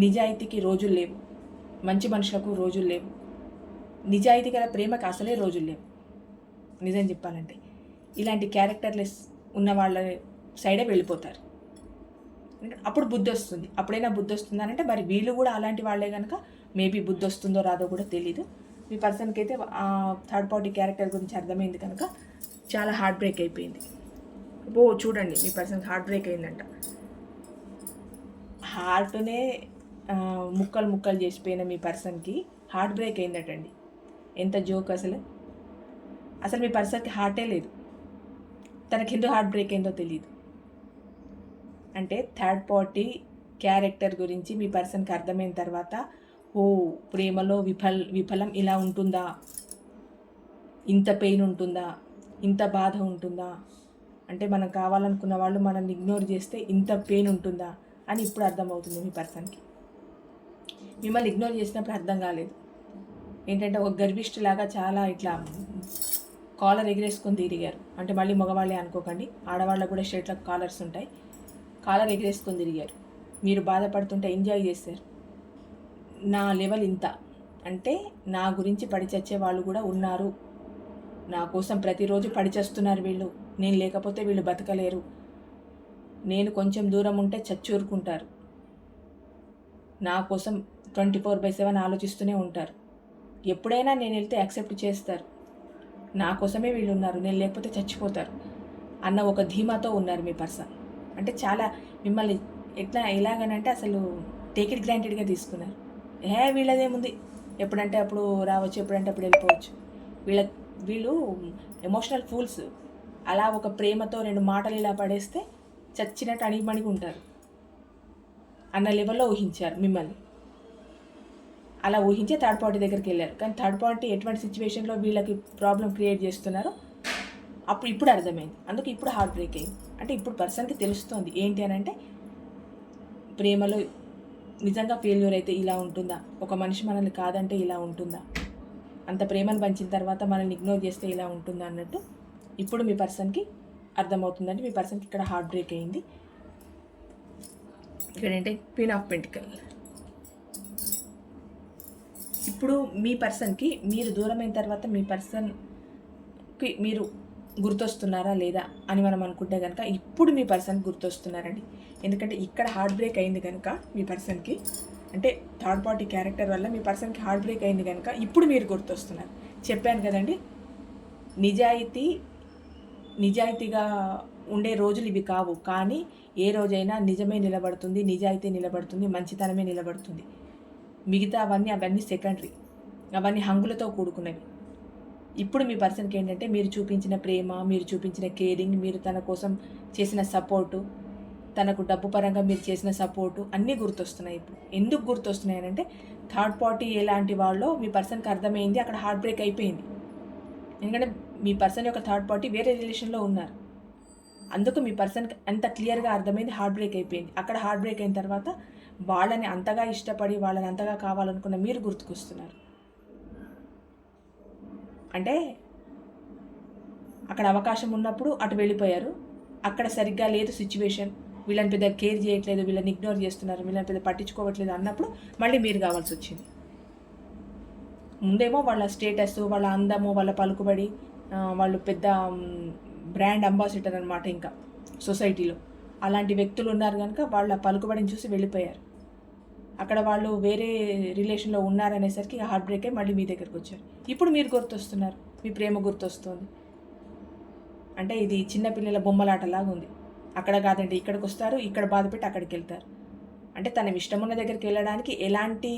నిజాయితీకి రోజులు లేవు, మంచి మనుషులకు రోజులు లేవు, నిజాయితీ గల ప్రేమకు అసలే రోజులు లేవు. నిజం చెప్పాలంటే ఇలాంటి క్యారెక్టర్లెస్ ఉన్న వాళ్ళ సైడే వెళ్ళిపోతారు. అప్పుడు బుద్ధి వస్తుంది. అప్పుడైనా బుద్ధి వస్తుందనంటే మరి వీళ్ళు కూడా అలాంటి వాళ్ళే కనుక మేబీ బుద్ధి వస్తుందో రాదో కూడా తెలీదు. మీ పర్సన్కి అయితే ఆ థర్డ్ పార్టీ క్యారెక్టర్ గురించి అర్థమైంది కనుక చాలా హార్ట్ బ్రేక్ అయిపోయింది. చూడండి, మీ పర్సన్కి హార్ట్ బ్రేక్ అయిందంట. హార్ట్నే ముక్కలు ముక్కలు చేసిపోయిన మీ పర్సన్కి హార్ట్ బ్రేక్ అయిందటండి. ఎంత జోక్ అసలు. మీ పర్సన్కి హార్టే లేదు. తనకి ఎందుకు హార్ట్ బ్రేక్ అయిందో తెలియదు. అంటే థర్డ్ పార్టీ క్యారెక్టర్ గురించి మీ పర్సన్కి అర్థమైన తర్వాత, ప్రేమలో విఫలం ఇలా ఉంటుందా, ఇంత పెయిన్ ఉంటుందా, ఇంత బాధ ఉంటుందా, అంటే మనం కావాలనుకున్న వాళ్ళు మనల్ని ఇగ్నోర్ చేస్తే ఇంత పెయిన్ ఉంటుందా అని ఇప్పుడు అర్థమవుతుంది మీ పర్సన్కి. మిమ్మల్ని ఇగ్నోర్ చేసినప్పుడు అర్థం కాలేదు. ఏంటంటే ఒక గర్విష్ఠులాగా చాలా ఇట్లా కాలర్ ఎగిరేసుకొని తిరిగారు. అంటే మళ్ళీ మగవాళ్ళే అనుకోకండి, ఆడవాళ్ళకు కూడా షర్ట్లకు కాలర్స్ ఉంటాయి. కాలర్ ఎగిరేసుకొని తిరిగారు. మీరు బాధపడుతుంటే ఎంజాయ్ చేశారు. నా లెవెల్ ఇంత, అంటే నా గురించి పడిచచ్చే వాళ్ళు కూడా ఉన్నారు, నా కోసం ప్రతిరోజు పడిచేస్తున్నారు వీళ్ళు, నేను లేకపోతే వీళ్ళు బతకలేరు, నేను కొంచెం దూరం ఉంటే చచ్చూరుకుంటారు, నా కోసం 24/7 ఆలోచిస్తూనే ఉంటారు, ఎప్పుడైనా నేను వెళ్తే యాక్సెప్ట్ చేస్తారు, నా కోసమే వీళ్ళు ఉన్నారు, నేను లేకపోతే చచ్చిపోతారు అన్న ఒక ధీమాతో ఉన్నారు మీ పర్సన్. అంటే చాలా మిమ్మల్ని ఎలాగనంటే అసలు టేక్ ఇట్ గ్రాంటెడ్గా తీసుకున్నారు. వీళ్ళదేముంది, ఎప్పుడంటే అప్పుడు రావచ్చు, ఎప్పుడంటే అప్పుడు వెళ్ళిపోవచ్చు. వీళ్ళు ఎమోషనల్ ఫూల్స్. అలా ఒక ప్రేమతో 2 మాటలు ఇలా పడేస్తే చచ్చినట్టు అణిగిమణిగి ఉంటారు అన్న లెవెల్లో ఊహించారు మిమ్మల్ని. అలా ఊహించే థర్డ్ పార్టీ దగ్గరికి వెళ్ళారు. కానీ థర్డ్ పార్టీ ఎటువంటి సిచ్యువేషన్లో వీళ్ళకి ప్రాబ్లం క్రియేట్ చేస్తున్నారో ఇప్పుడు అర్థమైంది. అందుకే ఇప్పుడు హార్ట్ బ్రేక్ అయింది. అంటే ఇప్పుడు పర్సన్కి తెలుస్తుంది ఏంటి అని అంటే, ప్రేమలో నిజంగా ఫెయిల్యూర్ అయితే ఇలా ఉంటుందా, ఒక మనిషి మనల్ని కాదంటే ఇలా ఉంటుందా, అంత ప్రేమను పంచిన తర్వాత మనల్ని ఇగ్నోర్ చేస్తే ఇలా ఉంటుందా అన్నట్టు ఇప్పుడు మీ పర్సన్కి అర్థమవుతుందంటే మీ పర్సన్కి ఇక్కడ హార్ట్ బ్రేక్ అయింది. ఇక్కడ ఏంటంటే క్వీన్ ఆఫ్ పెంటికల్. ఇప్పుడు మీ పర్సన్కి మీరు దూరమైన తర్వాత మీ పర్సన్కి మీరు గుర్తొస్తున్నారా లేదా అని మనం అనుకుంటే కనుక ఇప్పుడు మీ పర్సన్ గుర్తొస్తున్నారండి. ఎందుకంటే ఇక్కడ హార్ట్ బ్రేక్ అయింది కనుక మీ పర్సన్కి, అంటే థర్డ్ పార్టీ క్యారెక్టర్ వల్ల మీ పర్సన్కి హార్ట్ బ్రేక్ అయింది కనుక ఇప్పుడు మీరు గుర్తొస్తున్నారు. చెప్పాను కదండి, నిజాయితీగా ఉండే రోజులు ఇవి కావు. కానీ ఏ రోజైనా నిజమే నిలబడుతుంది, నిజాయితీ నిలబడుతుంది, మంచితనమే నిలబడుతుంది. మిగతా అవన్నీ సెకండరీ, అవన్నీ హంగులతో కూడుకున్నవి. ఇప్పుడు మీ పర్సన్కి ఏంటంటే మీరు చూపించిన ప్రేమ, మీరు చూపించిన కేరింగ్, మీరు తన కోసం చేసిన సపోర్టు, తనకు డబ్బు పరంగా మీరు చేసిన సపోర్టు అన్నీ గుర్తొస్తున్నాయి. ఇప్పుడు ఎందుకు గుర్తొస్తున్నాయి అంటే థర్డ్ పార్టీ ఎలాంటి వాళ్ళో మీ పర్సన్కి అర్థమైంది. అక్కడ హార్ట్ బ్రేక్ అయిపోయింది. ఎందుకంటే మీ పర్సన్ యొక్క థర్డ్ పార్టీ వేరే రిలేషన్లో ఉన్నారు. అందుకు మీ పర్సన్కి అంత క్లియర్గా అర్థమైంది, హార్ట్ బ్రేక్ అయిపోయింది. అక్కడ హార్ట్ బ్రేక్ అయిన తర్వాత వాళ్ళని అంతగా ఇష్టపడి వాళ్ళని అంతగా కావాలనుకున్న మీరు గుర్తుకొస్తున్నారు. అంటే అక్కడ అవకాశం ఉన్నప్పుడు అటు వెళ్ళిపోయారు, అక్కడ సరిగ్గా లేదు సిచ్యువేషన్, వీళ్ళని పెద్ద కేర్ చేయట్లేదు, వీళ్ళని ఇగ్నోర్ చేస్తున్నారు, వీళ్ళని పెద్ద పట్టించుకోవట్లేదు అన్నప్పుడు మళ్ళీ మీరు కావాల్సి వచ్చింది. ముందేమో వాళ్ళ స్టేటస్, వాళ్ళ అందము, వాళ్ళ పలుకుబడి, వాళ్ళు పెద్ద బ్రాండ్ అంబాసిడర్ అనమాట ఇంకా సొసైటీలో. అలాంటి వ్యక్తులు ఉన్నారు కనుక వాళ్ళ పలుకుబడిని చూసి వెళ్ళిపోయారు. అక్కడ వాళ్ళు వేరే రిలేషన్లో ఉన్నారనేసరికి హార్ట్ బ్రేక్ అయ్యి మళ్ళీ మీ దగ్గరికి వచ్చారు. ఇప్పుడు మీరు గుర్తొస్తున్నారు, మీ ప్రేమ గుర్తొస్తుంది. అంటే ఇది చిన్నపిల్లల బొమ్మలాటలాగా ఉంది. అక్కడ కాదండి, ఇక్కడికి వస్తారు, ఇక్కడ బాధపెట్టి అక్కడికి వెళ్తారు. అంటే తన ఇష్టమున్న దగ్గరికి వెళ్ళడానికి ఎలాంటి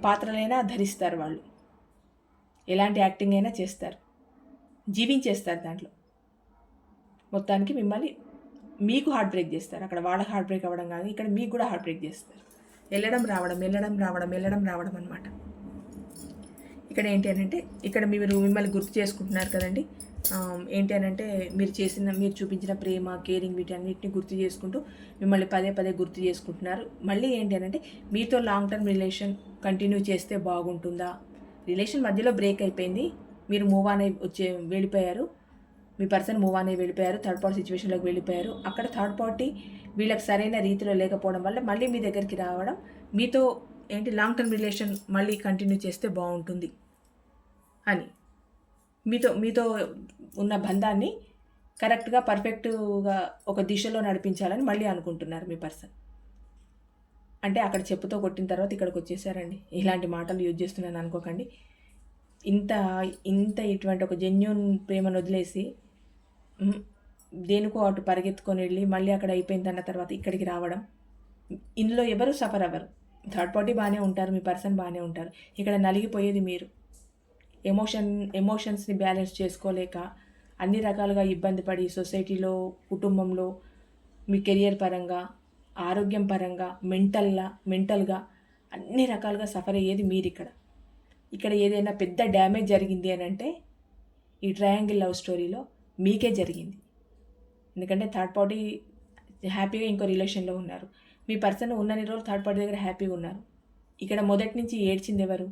పాత్రలైనా ధరిస్తారు వాళ్ళు, ఎలాంటి యాక్టింగ్ అయినా చేస్తారు, జీవించేస్తారు దాంట్లో. మొత్తానికి మిమ్మల్ని మీకు హార్ట్ బ్రేక్ చేస్తారు. అక్కడ వాళ్ళకి హార్ట్ బ్రేక్ అవ్వడం కాదు, ఇక్కడ మీకు కూడా హార్ట్ బ్రేక్ చేస్తారు. వెళ్ళడం రావడం అనమాట. ఇక్కడ ఏంటి అని అంటే, ఇక్కడ మీరు మిమ్మల్ని గుర్తు చేసుకుంటున్నారు కదండి. ఏంటి అని అంటే మీరు చూపించిన ప్రేమ, కేరింగ్, వీటన్నిటిని గుర్తు చేసుకుంటూ మిమ్మల్ని పదే గుర్తు చేసుకుంటున్నారు. మళ్ళీ ఏంటి అని అంటే మీతో లాంగ్ టర్మ్ రిలేషన్ కంటిన్యూ చేస్తే బాగుంటుందా, రిలేషన్ మధ్యలో బ్రేక్ అయిపోయింది, మీరు మూవ్ ఆన్ అయి వెళ్ళిపోయారు, మీ పర్సన్ మూవ్ ఆన్ అయి వెళ్ళిపోయారు, థర్డ్ పార్టీ సిచ్యువేషన్లోకి వెళ్ళిపోయారు. అక్కడ థర్డ్ పార్టీ వీళ్ళకి సరైన రీతిలో లేకపోవడం వల్ల మళ్ళీ మీ దగ్గరికి రావడం, మీతో లాంగ్ టర్మ్ రిలేషన్ మళ్ళీ కంటిన్యూ చేస్తే బాగుంటుంది అని, మీతో ఉన్న బంధాన్ని కరెక్ట్గా పర్ఫెక్ట్గా ఒక దిశలో నడిపించాలని మళ్ళీ అనుకుంటున్నారు మీ పర్సన్. అంటే అక్కడ చెప్పుతో కొట్టిన తర్వాత ఇక్కడికి వచ్చేసారండి. ఇలాంటి మాటలు యూజ్ చేస్తున్నాను అనుకోకండి. ఇంత ఇంత ఇటువంటి ఒక జెన్యూన్ ప్రేమను వదిలేసి దేనికో అటు పరిగెత్తుకొని వెళ్ళి మళ్ళీ అక్కడ అయిపోయిందన్న తర్వాత ఇక్కడికి రావడం, ఇందులో ఎవరు సఫర్ అవ్వరు. థర్డ్ పార్టీ బాగానే ఉంటారు, మీ పర్సన్ బాగానే ఉంటారు. ఇక్కడ నలిగిపోయేది మీరు. ఎమోషన్స్ని బ్యాలెన్స్ చేసుకోలేక అన్ని రకాలుగా ఇబ్బంది పడి సొసైటీలో, కుటుంబంలో, మీ కెరియర్ పరంగా, ఆరోగ్యం పరంగా, మెంటల్గా అన్ని రకాలుగా సఫర్ అయ్యేది మీరు ఇక్కడ ఏదైనా పెద్ద డ్యామేజ్ జరిగింది అని అంటే ఈ ట్రయాంగిల్ లవ్ స్టోరీలో మీకే జరిగింది. ఎందుకంటే థర్డ్ పార్టీ హ్యాపీగా ఇంకో రిలేషన్లో ఉన్నారు. మీ పర్సన్ ఉన్నన్ని రోజులు థర్డ్ పార్టీ దగ్గర హ్యాపీగా ఉన్నారు. ఇక్కడ మొదటి నుంచి ఏడ్చింది ఎవరు?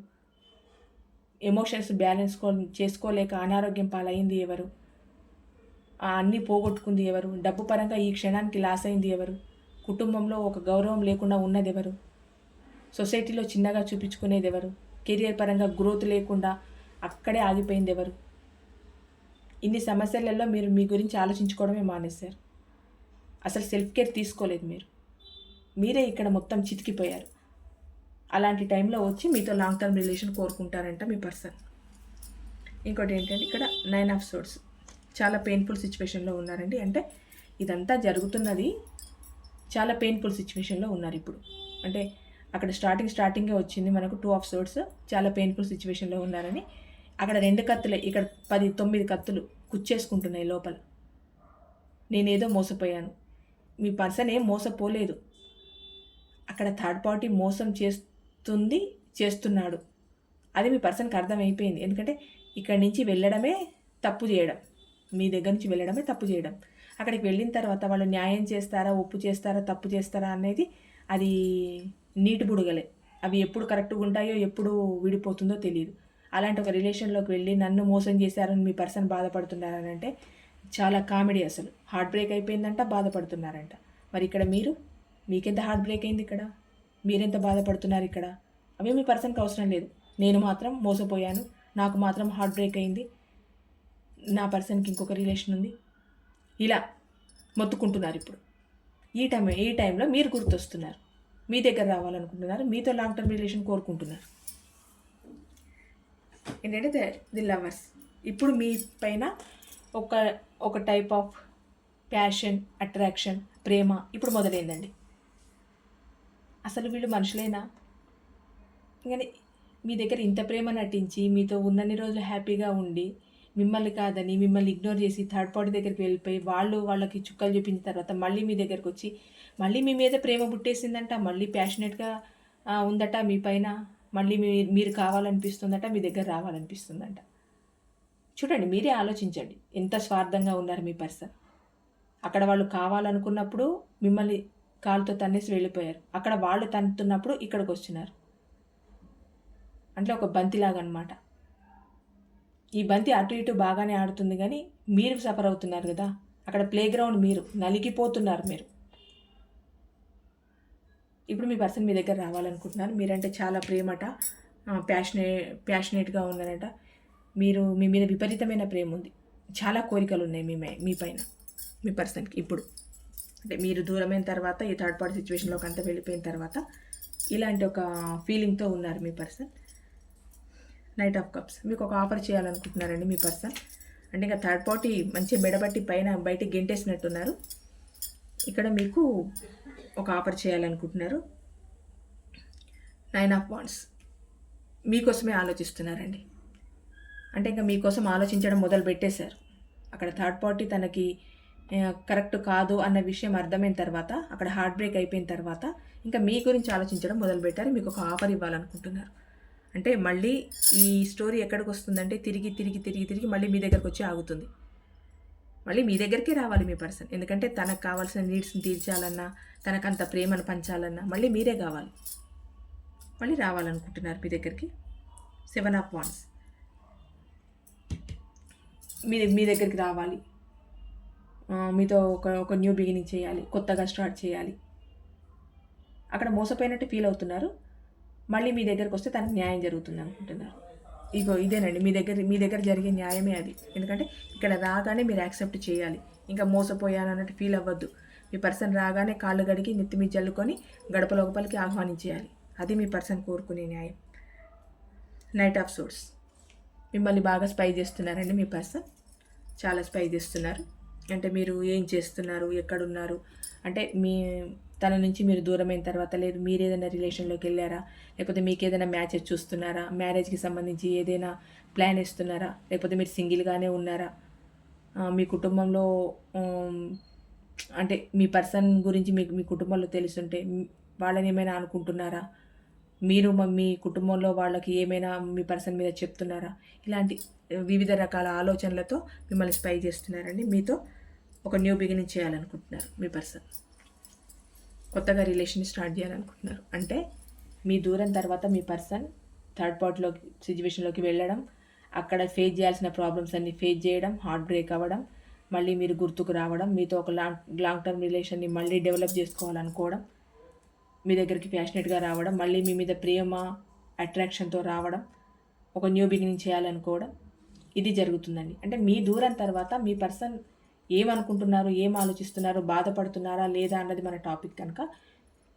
ఎమోషన్స్ బ్యాలెన్స్ చేసుకోలేక అనారోగ్యం పాలైంది ఎవరు? అన్నీ పోగొట్టుకుంది ఎవరు? డబ్బు పరంగా ఈ క్షణానికి లాస్ అయింది ఎవరు? కుటుంబంలో ఒక గౌరవం లేకుండా ఉన్నది ఎవరు? సొసైటీలో చిన్నగా చూపించుకునేది ఎవరు? కెరియర్ పరంగా గ్రోత్ లేకుండా అక్కడే ఆగిపోయింది ఎవరు? ఇన్ని సమస్యలలో మీరు మీ గురించి ఆలోచించుకోవడమే మానేశారు. అసలు సెల్ఫ్ కేర్ తీసుకోలేదు మీరే ఇక్కడ మొత్తం చితికిపోయారు. అలాంటి టైంలో వచ్చి మీతో లాంగ్ టర్మ్ రిలేషన్ కోరుకుంటారంట మీ పర్సన్. ఇంకోటి ఏంటంటే ఇక్కడ 9 ఆఫ్ సోర్డ్స్, చాలా పెయిన్ఫుల్ సిచ్యువేషన్లో ఉన్నారండి. అంటే ఇదంతా జరుగుతున్నది చాలా పెయిన్ఫుల్ సిచ్యువేషన్లో ఉన్నారు ఇప్పుడు. అంటే అక్కడ స్టార్టింగే వచ్చింది మనకు 2 ఆఫ్ సోర్డ్స్, చాలా పెయిన్ఫుల్ సిచ్యువేషన్లో ఉన్నారని. అక్కడ 2 కత్తులే, ఇక్కడ 9 కత్తులు కుచ్చేసుకుంటున్నాయి లోపల. నేనేదో మోసపోయాను. మీ పర్సన్ ఏం మోసపోలేదు. అక్కడ థర్డ్ పార్టీ మోసం చేస్తున్నాడు. అది మీ పర్సన్కి అర్థమైపోయింది. ఎందుకంటే ఇక్కడి నుంచి వెళ్ళడమే తప్పు చేయడం, మీ దగ్గర నుంచి వెళ్ళడమే తప్పు చేయడం. అక్కడికి వెళ్ళిన తర్వాత వాళ్ళు న్యాయం చేస్తారా, ఒప్పు చేస్తారా, తప్పు చేస్తారా అనేది అది నీటి బుడగలే. అవి ఎప్పుడు కరెక్ట్గా ఉంటాయో ఎప్పుడు విడిపోతుందో తెలియదు. అలాంటి ఒక రిలేషన్లోకి వెళ్ళి నన్ను మోసం చేశారని మీ పర్సన్ బాధపడుతున్నారని అంటే చాలా కామెడీ. అసలు హార్ట్ బ్రేక్ అయిపోయిందంట, బాధపడుతున్నారంట. మరి ఇక్కడ మీకెంత హార్ట్ బ్రేక్ అయింది? ఇక్కడ మీరెంత బాధపడుతున్నారు? ఇక్కడ అవి మీ పర్సన్కి అవసరం లేదు. నేను మాత్రం మోసపోయాను, నాకు మాత్రం హార్ట్ బ్రేక్ అయింది, నా పర్సన్కి ఇంకొక రిలేషన్ ఉంది, ఇలా మొత్తుకుంటున్నారు. ఇప్పుడు ఈ టైంలో మీరు గుర్తొస్తున్నారు, మీ దగ్గర రావాలనుకుంటున్నారు, మీతో లాంగ్ టర్మ్ రిలేషన్ కోరుకుంటున్నారు. ఏంటంటే ది లవర్స్ ఇప్పుడు మీ పైన ఒక టైప్ ఆఫ్ ప్యాషన్, అట్రాక్షన్, ప్రేమ ఇప్పుడు మొదలైందండి. అసలు వీళ్ళు మనుషులేనా? కానీ మీ దగ్గర ఇంత ప్రేమ నటించి మీతో ఉన్నన్ని రోజులు హ్యాపీగా ఉండి మిమ్మల్ని కాదని మిమ్మల్ని ఇగ్నోర్ చేసి థర్డ్ పార్టీ దగ్గరికి వెళ్ళిపోయి వాళ్ళకి చుక్కలు చూపించిన తర్వాత మళ్ళీ మీ దగ్గరకు వచ్చి మళ్ళీ మీ మీద ప్రేమ పుట్టేసిందంట, మళ్ళీ ప్యాషనెట్గా ఉందట మీ పైన, మళ్ళీ మీరు కావాలనిపిస్తుందట, మీ దగ్గర రావాలనిపిస్తుందంట. చూడండి, మీరే ఆలోచించండి ఎంత స్వార్థంగా ఉన్నారు మీ పర్సన్. అక్కడ వాళ్ళు కావాలనుకున్నప్పుడు మిమ్మల్ని కాలుతో తన్నేసి వెళ్ళిపోయారు. అక్కడ వాళ్ళు తన్నుతున్నప్పుడు ఇక్కడికి వస్తున్నారు. అంటే ఒక బంతిలాగా అనమాట. ఈ బంతి అటు ఇటు బాగానే ఆడుతుంది, కానీ మీరు సఫర్ అవుతున్నారు కదా. అక్కడ ప్లే గ్రౌండ్ మీరు, నలిగిపోతున్నారు మీరు. ఇప్పుడు మీ పర్సన్ మీ దగ్గర రావాలనుకుంటున్నారు. మీరంటే చాలా ప్రేమట, ప్యాషనేట్గా ఉన్నారట. మీ మీద విపరీతమైన ప్రేమ ఉంది, చాలా కోరికలు ఉన్నాయి మీ పైన మీ పర్సన్కి. ఇప్పుడు అంటే మీరు దూరమైన తర్వాత, ఈ థర్డ్ పార్టీ సిచ్యువేషన్లోకి అంతా వెళ్ళిపోయిన తర్వాత ఇలాంటి ఒక ఫీలింగ్తో ఉన్నారు మీ పర్సన్. నైట్ ఆఫ్ కప్స్, మీకు ఒక ఆఫర్ చేయాలనుకుంటున్నారండి మీ పర్సన్. అంటే ఇంకా థర్డ్ పార్టీ మంచి మెడబట్టి బయటికి గెంటేసినట్టున్నారు. ఇక్కడ మీకు ఒక ఆఫర్ చేయాలనుకుంటున్నారు. 9 ఆఫ్ వాండ్స్, మీకోసమే ఆలోచిస్తున్నారండి. అంటే ఇంకా మీకోసం ఆలోచించడం మొదలు పెట్టేశారు. అక్కడ థర్డ్ పార్టీ తనకి కరెక్ట్ కాదు అన్న విషయం అర్థమైన తర్వాత, అక్కడ హార్ట్ బ్రేక్ అయిపోయిన తర్వాత ఇంకా మీ గురించి ఆలోచించడం మొదలుపెట్టారు. మీకు ఒక ఆఫర్ ఇవ్వాలనుకుంటున్నారు. అంటే మళ్ళీ ఈ స్టోరీ ఎక్కడికి వస్తుందంటే తిరిగి మళ్ళీ మీ దగ్గరకు వచ్చి ఆగుతుంది. మళ్ళీ మీ దగ్గరికే రావాలి మీ పర్సన్. ఎందుకంటే తనకు కావాల్సిన నీడ్స్ని తీర్చాలన్నా, తనకంత ప్రేమను పంచాలన్నా మళ్ళీ మీరే కావాలి. మళ్ళీ రావాలనుకుంటున్నారు మీ దగ్గరికి. 7 ఆఫ్ వాండ్స్, మీ దగ్గరికి రావాలి, మీతో ఒక న్యూ బిగినింగ్ చేయాలి, కొత్తగా స్టార్ట్ చేయాలి. అక్కడ మోసపోయినట్టు ఫీల్ అవుతున్నారు. మళ్ళీ మీ దగ్గరకు వస్తే తనకు న్యాయం జరుగుతుంది అనుకుంటున్నారు. ఇదేనండి మీ దగ్గర జరిగే న్యాయమే అది. ఎందుకంటే ఇక్కడ రాగానే మీరు యాక్సెప్ట్ చేయాలి. ఇంకా మోసపోయాను అన్నట్టు ఫీల్ అవ్వద్దు. మీ పర్సన్ రాగానే కాళ్ళు గడిగి నెత్తి మీద జల్లుకొని గడప లోపలికి ఆహ్వానించేయాలి. అది మీ పర్సన్ కోరుకునే న్యాయం. Knight of swords. మిమ్మల్ని బాగా స్పై చేస్తున్నారండి మీ పర్సన్. చాలా స్పై చేస్తున్నారు. అంటే మీరు ఏం చేస్తున్నారు, ఎక్కడున్నారు, అంటే తన నుంచి మీరు దూరమైన తర్వాత, లేదు మీరు ఏదైనా రిలేషన్లోకి వెళ్ళారా, లేకపోతే మీకు ఏదైనా మ్యాచెస్ చూస్తున్నారా, మ్యారేజ్కి సంబంధించి ఏదైనా ప్లాన్ ఇస్తున్నారా, లేకపోతే మీరు సింగిల్గానే ఉన్నారా, మీ కుటుంబంలో అంటే మీ పర్సన్ గురించి మీకు మీ కుటుంబంలో తెలుసుంటే వాళ్ళని ఏమైనా అనుకుంటున్నారా, మీరు మీ కుటుంబంలో వాళ్ళకి ఏమైనా మీ పర్సన్ మీద చెప్తున్నారా, ఇలాంటి వివిధ రకాల ఆలోచనలతో మిమ్మల్ని స్పై చేస్తున్నారండి. మీతో ఒక న్యూ బిగినింగ్ చేయాలనుకుంటున్నారు మీ పర్సన్. కొత్తగా రిలేషన్ స్టార్ట్ చేయాలనుకుంటున్నారు. అంటే మీ దూరం తర్వాత మీ పర్సన్ థర్డ్ పార్టీలోకి సిచ్యువేషన్లోకి వెళ్ళడం, అక్కడ ఫేస్ చేయాల్సిన ప్రాబ్లమ్స్ అన్ని ఫేస్ చేయడం, హార్ట్ బ్రేక్ అవ్వడం, మళ్ళీ మీరు గుర్తుకు రావడం, మీతో ఒక లాంగ్ టర్మ్ రిలేషన్ని మళ్ళీ డెవలప్ చేసుకోవాలనుకోవడం, మీ దగ్గరికి ప్యాషనెట్గా రావడం, మళ్ళీ మీ మీద ప్రేమ అట్రాక్షన్తో రావడం, ఒక న్యూ బిగినింగ్ చేయాలనుకోవడం, ఇది జరుగుతుందండి. అంటే మీ దూరం తర్వాత మీ పర్సన్ ఏమనుకుంటున్నారు, ఏం ఆలోచిస్తున్నారు, బాధపడుతున్నారా లేదా అన్నది మన టాపిక్ కనుక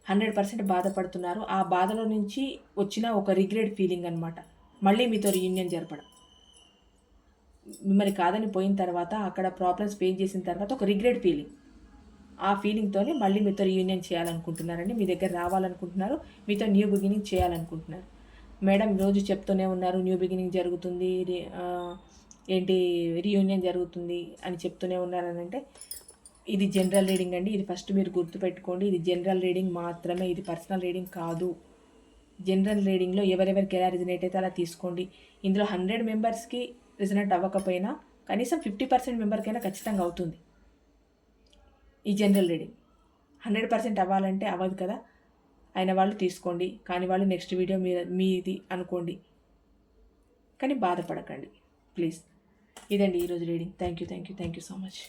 100% బాధపడుతున్నారు. ఆ బాధలో నుంచి వచ్చిన ఒక రిగ్రెట్ ఫీలింగ్ అనమాట. మళ్ళీ మీతో రీయూనియన్ జరపడం, మిమ్మల్ని కాదని పోయిన తర్వాత అక్కడ ప్రాబ్లమ్స్ ఫేస్ చేసిన తర్వాత ఒక రిగ్రెట్ ఫీలింగ్, ఆ ఫీలింగ్తోనే మళ్ళీ మీతో రీయూనియన్ చేయాలనుకుంటున్నారండి. మీ దగ్గర రావాలనుకుంటున్నారు, మీతో న్యూ బిగినింగ్ చేయాలనుకుంటున్నారు. మేడం రోజు చెప్తూనే ఉన్నారు న్యూ బిగినింగ్ జరుగుతుంది, ఏంటి రీయూనియన్ జరుగుతుంది అని చెప్తూనే ఉన్నారని అంటే ఇది జనరల్ రీడింగ్ అండి. ఇది ఫస్ట్ మీరు గుర్తుపెట్టుకోండి. ఇది జనరల్ రీడింగ్ మాత్రమే, ఇది పర్సనల్ రీడింగ్ కాదు. జనరల్ రీడింగ్లో ఎవరెవరికి ఎలా రిజనేట్ అయితే అలా తీసుకోండి. ఇందులో 100 మెంబర్స్కి రిజనేట్ అవ్వకపోయినా కనీసం 50% మెంబర్కైనా ఖచ్చితంగా అవుతుంది ఈ జనరల్ రీడింగ్. 100% అవ్వాలంటే అవ్వదు కదా. అయిన వాళ్ళు తీసుకోండి, కానీ వాళ్ళు నెక్స్ట్ వీడియో మీది అనుకోండి, కానీ బాధపడకండి ప్లీజ్. ఇదండి ఈరోజు reading. Thank you so much.